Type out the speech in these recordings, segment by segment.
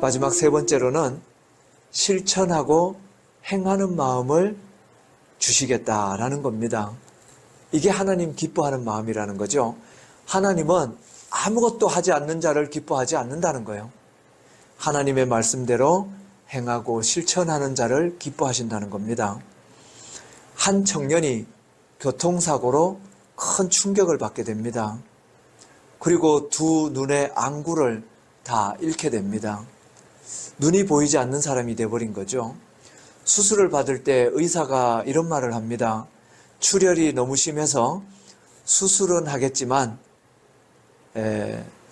마지막 세 번째로는 실천하고 행하는 마음을 주시겠다라는 겁니다. 이게 하나님 기뻐하는 마음이라는 거죠. 하나님은 아무것도 하지 않는 자를 기뻐하지 않는다는 거예요. 하나님의 말씀대로 행하고 실천하는 자를 기뻐하신다는 겁니다. 한 청년이 교통사고로 큰 충격을 받게 됩니다. 그리고 두 눈의 안구를 다 잃게 됩니다. 눈이 보이지 않는 사람이 되어버린 거죠. 수술을 받을 때 의사가 이런 말을 합니다. 출혈이 너무 심해서 수술은 하겠지만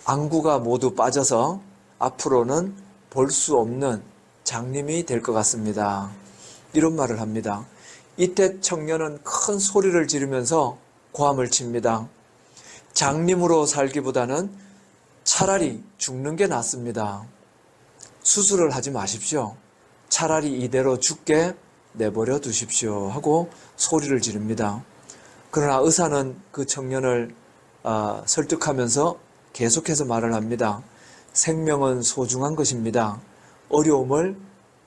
안구가 모두 빠져서 앞으로는 볼 수 없는 장님이 될 것 같습니다. 이런 말을 합니다. 이때 청년은 큰 소리를 지르면서 고함을 칩니다. 장님으로 살기보다는 차라리 죽는 게 낫습니다. 수술을 하지 마십시오. 차라리 이대로 죽게 내버려 두십시오 하고 소리를 지릅니다. 그러나 의사는 그 청년을 설득하면서 계속해서 말을 합니다. 생명은 소중한 것입니다. 어려움을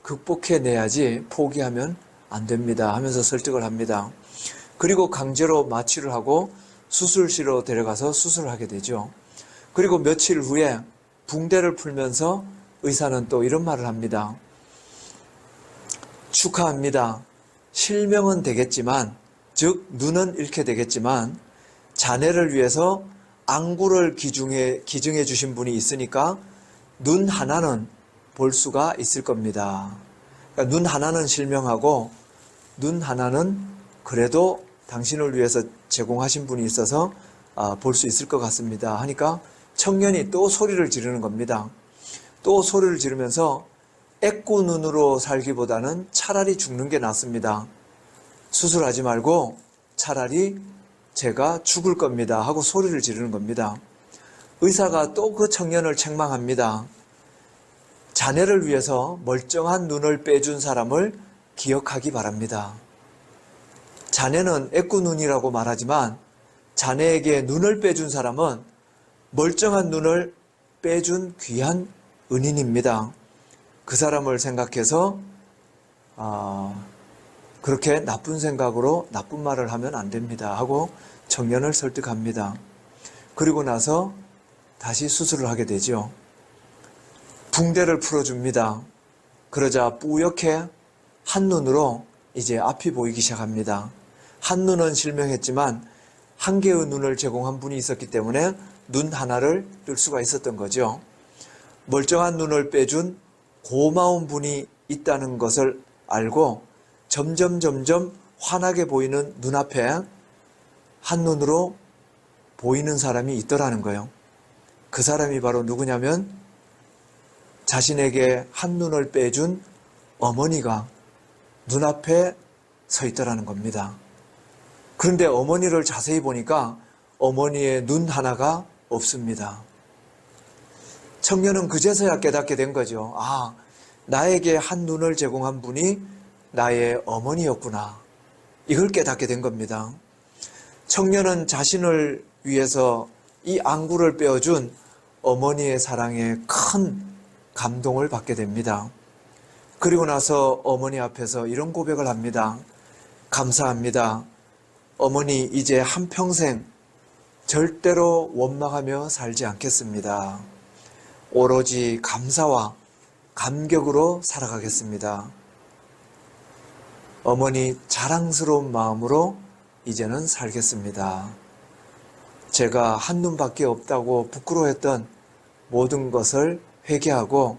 극복해내야지 포기하면 안 됩니다 하면서 설득을 합니다. 그리고 강제로 마취를 하고 수술실로 데려가서 수술을 하게 되죠. 그리고 며칠 후에 붕대를 풀면서 의사는 또 이런 말을 합니다. 축하합니다. 실명은 되겠지만, 즉 눈은 잃게 되겠지만 자네를 위해서 안구를 기증해 주신 분이 있으니까 눈 하나는 볼 수가 있을 겁니다. 그러니까 눈 하나는 실명하고 눈 하나는 그래도 당신을 위해서 제공하신 분이 있어서 볼 수 있을 것 같습니다 하니까 청년이 또 소리를 지르는 겁니다. 또 소리를 지르면서 애꾸 눈으로 살기보다는 차라리 죽는 게 낫습니다. 수술하지 말고 차라리 제가 죽을 겁니다 하고 소리를 지르는 겁니다. 의사가 또 그 청년을 책망합니다. 자네를 위해서 멀쩡한 눈을 빼준 사람을 기억하기 바랍니다. 자네는 애꾸 눈이라고 말하지만 자네에게 눈을 빼준 사람은 멀쩡한 눈을 빼준 귀한 은인입니다. 그 사람을 생각해서 그렇게 나쁜 생각으로 나쁜 말을 하면 안 됩니다 하고 청년을 설득합니다. 그리고 나서 다시 수술을 하게 되죠. 붕대를 풀어줍니다. 그러자 뿌옇게 한눈으로 이제 앞이 보이기 시작합니다. 한눈은 실명했지만 한 개의 눈을 제공한 분이 있었기 때문에 눈 하나를 뜰 수가 있었던 거죠. 멀쩡한 눈을 빼준 고마운 분이 있다는 것을 알고 점점 환하게 보이는 눈앞에 한눈으로 보이는 사람이 있더라는 거예요. 그 사람이 바로 누구냐면 자신에게 한눈을 빼준 어머니가 눈앞에 서 있더라는 겁니다. 그런데 어머니를 자세히 보니까 어머니의 눈 하나가 없습니다. 청년은 그제서야 깨닫게 된 거죠. 나에게 한눈을 제공한 분이 나의 어머니였구나. 이걸 깨닫게 된 겁니다. 청년은 자신을 위해서 이 안구를 빼어준 어머니의 사랑에 큰 감동을 받게 됩니다. 그리고 나서 어머니 앞에서 이런 고백을 합니다. 감사합니다. 어머니 이제 한평생 절대로 원망하며 살지 않겠습니다. 오로지 감사와 감격으로 살아가겠습니다. 어머니 자랑스러운 마음으로 이제는 살겠습니다. 제가 한눈밖에 없다고 부끄러워했던 모든 것을 회개하고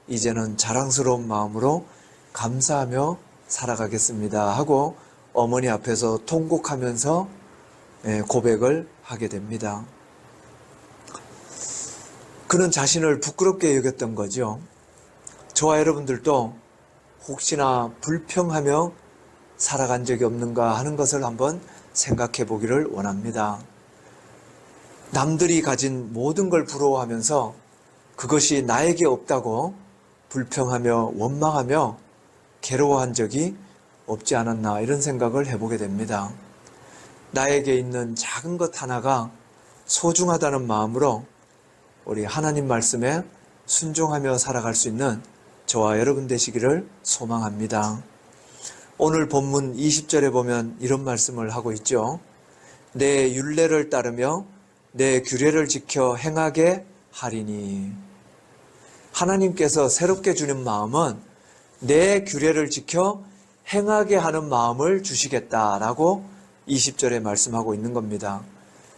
이제는 자랑스러운 마음으로 감사하며 살아가겠습니다 하고 어머니 앞에서 통곡하면서 고백을 하게 됩니다. 그는 자신을 부끄럽게 여겼던 거죠. 저와 여러분들도 혹시나 불평하며 살아간 적이 없는가 하는 것을 한번 생각해 보기를 원합니다. 남들이 가진 모든 걸 부러워하면서 그것이 나에게 없다고 불평하며 원망하며 괴로워한 적이 없지 않았나 이런 생각을 해보게 됩니다. 나에게 있는 작은 것 하나가 소중하다는 마음으로 우리 하나님 말씀에 순종하며 살아갈 수 있는 저와 여러분 되시기를 소망합니다. 오늘 본문 20절에 보면 이런 말씀을 하고 있죠. 내 율례를 따르며 내 규례를 지켜 행하게 하리니. 하나님께서 새롭게 주는 마음은 내 규례를 지켜 행하게 하는 마음을 주시겠다라고 20절에 말씀하고 있는 겁니다.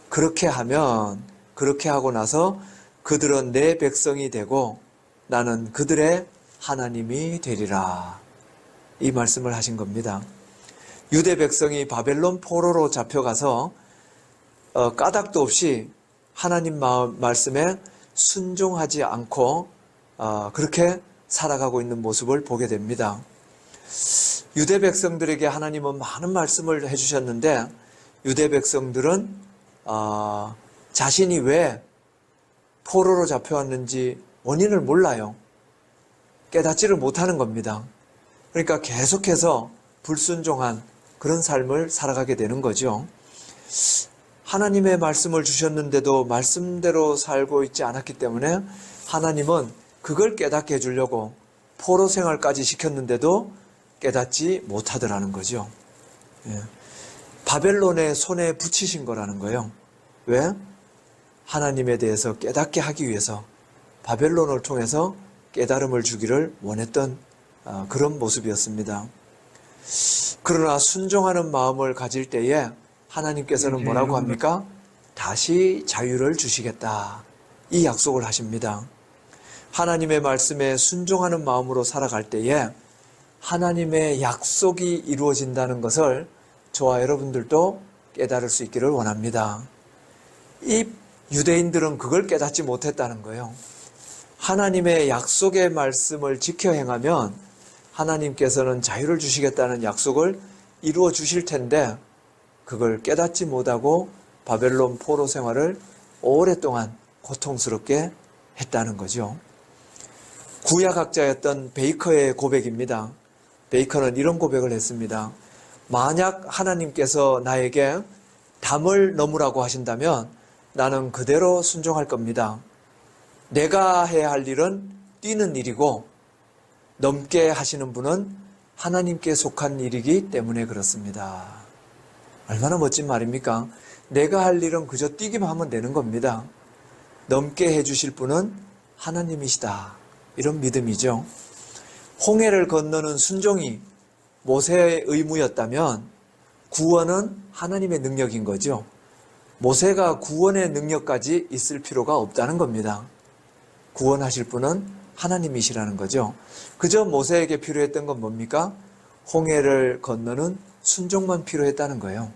그렇게 하고 나서 그들은 내 백성이 되고 나는 그들의 하나님이 되리라. 이 말씀을 하신 겁니다. 유대 백성이 바벨론 포로로 잡혀가서 까닭도 없이 하나님 말씀에 순종하지 않고 그렇게 살아가고 있는 모습을 보게 됩니다. 유대 백성들에게 하나님은 많은 말씀을 해주셨는데 유대 백성들은 자신이 왜 포로로 잡혀왔는지 원인을 몰라요. 깨닫지를 못하는 겁니다. 그러니까 계속해서 불순종한 그런 삶을 살아가게 되는 거죠. 하나님의 말씀을 주셨는데도 말씀대로 살고 있지 않았기 때문에 하나님은 그걸 깨닫게 해주려고 포로 생활까지 시켰는데도 깨닫지 못하더라는 거죠. 바벨론의 손에 붙이신 거라는 거예요. 왜? 하나님에 대해서 깨닫게 하기 위해서 바벨론을 통해서 깨달음을 주기를 원했던 그런 모습이었습니다. 그러나 순종하는 마음을 가질 때에 하나님께서는 뭐라고 합니까? 다시 자유를 주시겠다. 이 약속을 하십니다. 하나님의 말씀에 순종하는 마음으로 살아갈 때에 하나님의 약속이 이루어진다는 것을 저와 여러분들도 깨달을 수 있기를 원합니다. 이 유대인들은 그걸 깨닫지 못했다는 거예요. 하나님의 약속의 말씀을 지켜 행하면 하나님께서는 자유를 주시겠다는 약속을 이루어 주실 텐데 그걸 깨닫지 못하고 바벨론 포로 생활을 오랫동안 고통스럽게 했다는 거죠. 구약학자였던 베이커의 고백입니다. 베이커는 이런 고백을 했습니다. 만약 하나님께서 나에게 담을 넘으라고 하신다면 나는 그대로 순종할 겁니다. 내가 해야 할 일은 뛰는 일이고 넘게 하시는 분은 하나님께 속한 일이기 때문에 그렇습니다. 얼마나 멋진 말입니까? 내가 할 일은 그저 뛰기만 하면 되는 겁니다. 넘게 해주실 분은 하나님이시다. 이런 믿음이죠. 홍해를 건너는 순종이 모세의 의무였다면 구원은 하나님의 능력인 거죠. 모세가 구원의 능력까지 있을 필요가 없다는 겁니다. 구원하실 분은 하나님이시라는 거죠. 그저 모세에게 필요했던 건 뭡니까? 홍해를 건너는 순종만 필요했다는 거예요.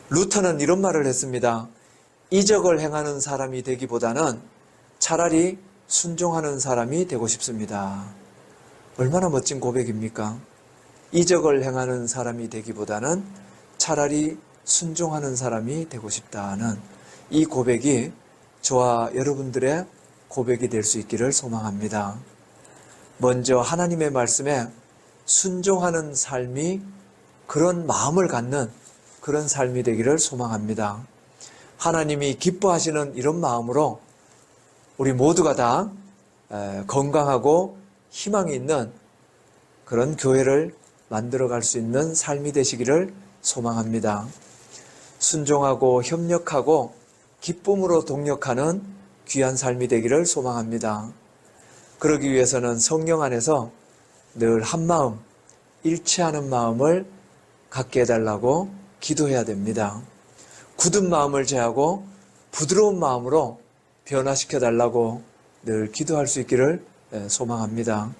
루터는 이런 말을 했습니다. 이적을 행하는 사람이 되기보다는 차라리 순종하는 사람이 되고 싶습니다. 얼마나 멋진 고백입니까? 이적을 행하는 사람이 되기보다는 차라리 순종하는 사람이 되고 싶다는 이 고백이 저와 여러분들의 고백이 될 수 있기를 소망합니다. 먼저 하나님의 말씀에 순종하는 삶이 그런 마음을 갖는 그런 삶이 되기를 소망합니다. 하나님이 기뻐하시는 이런 마음으로 우리 모두가 다 건강하고 희망이 있는 그런 교회를 만들어갈 수 있는 삶이 되시기를 소망합니다. 순종하고 협력하고 기쁨으로 동력하는 귀한 삶이 되기를 소망합니다. 그러기 위해서는 성령 안에서 늘 한마음, 일치하는 마음을 갖게 해달라고 기도해야 됩니다. 굳은 마음을 제하고 부드러운 마음으로 변화시켜달라고 늘 기도할 수 있기를 소망합니다.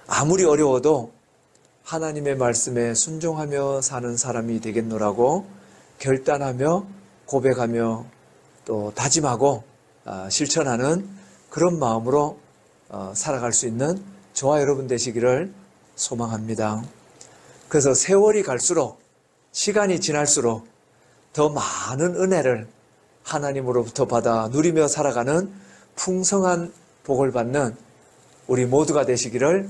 아무리 어려워도 하나님의 말씀에 순종하며 사는 사람이 되겠노라고 결단하며 고백하며 또 다짐하고 실천하는 그런 마음으로 살아갈 수 있는 저와 여러분 되시기를 소망합니다. 그래서 세월이 갈수록 시간이 지날수록 더 많은 은혜를 하나님으로부터 받아 누리며 살아가는 풍성한 복을 받는 우리 모두가 되시기를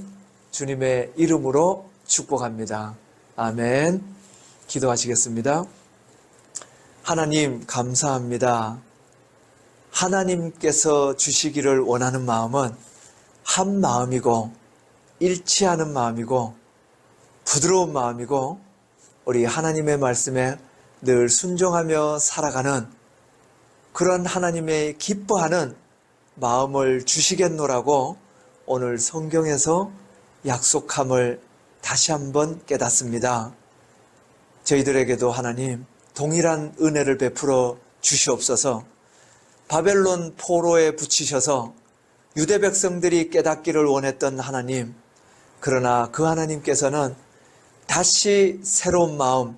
주님의 이름으로 축복합니다. 아멘. 기도하시겠습니다. 하나님 감사합니다. 하나님께서 주시기를 원하는 마음은 한 마음이고 일치하는 마음이고 부드러운 마음이고 우리 하나님의 말씀에 늘 순종하며 살아가는 그런 하나님의 기뻐하는 마음을 주시겠노라고 오늘 성경에서 약속함을 다시 한번 깨닫습니다. 저희들에게도 하나님 동일한 은혜를 베풀어 주시옵소서. 바벨론 포로에 붙이셔서 유대 백성들이 깨닫기를 원했던 하나님, 그러나 그 하나님께서는 다시 새로운 마음,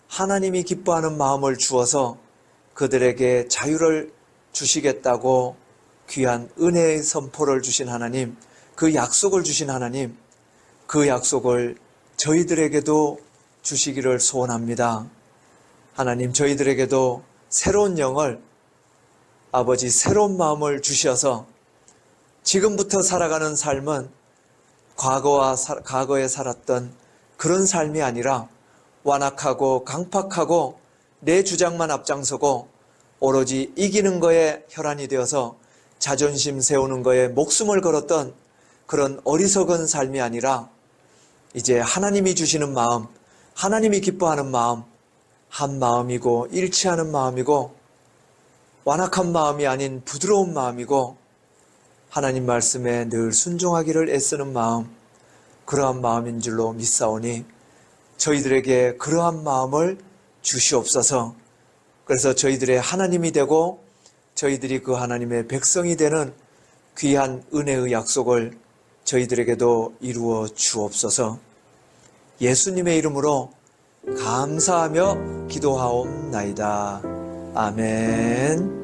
하나님이 기뻐하는 마음을 주어서 그들에게 자유를 주시겠다고 귀한 은혜의 선포를 주신 하나님, 그 약속을 주신 하나님, 그 약속을 저희들에게도 주시기를 소원합니다. 하나님, 저희들에게도 새로운 영을, 아버지 새로운 마음을 주셔서 지금부터 살아가는 삶은 과거에 살았던 그런 삶이 아니라 완악하고 강팍하고 내 주장만 앞장서고 오로지 이기는 거에 혈안이 되어서 자존심 세우는 거에 목숨을 걸었던 그런 어리석은 삶이 아니라 이제 하나님이 주시는 마음, 하나님이 기뻐하는 마음, 한 마음이고 일치하는 마음이고 완악한 마음이 아닌 부드러운 마음이고 하나님 말씀에 늘 순종하기를 애쓰는 마음, 그러한 마음인 줄로 믿사오니 저희들에게 그러한 마음을 주시옵소서. 그래서 저희들의 하나님이 되고 저희들이 그 하나님의 백성이 되는 귀한 은혜의 약속을 저희들에게도 이루어 주옵소서. 예수님의 이름으로 감사하며 기도하옵나이다. 아멘.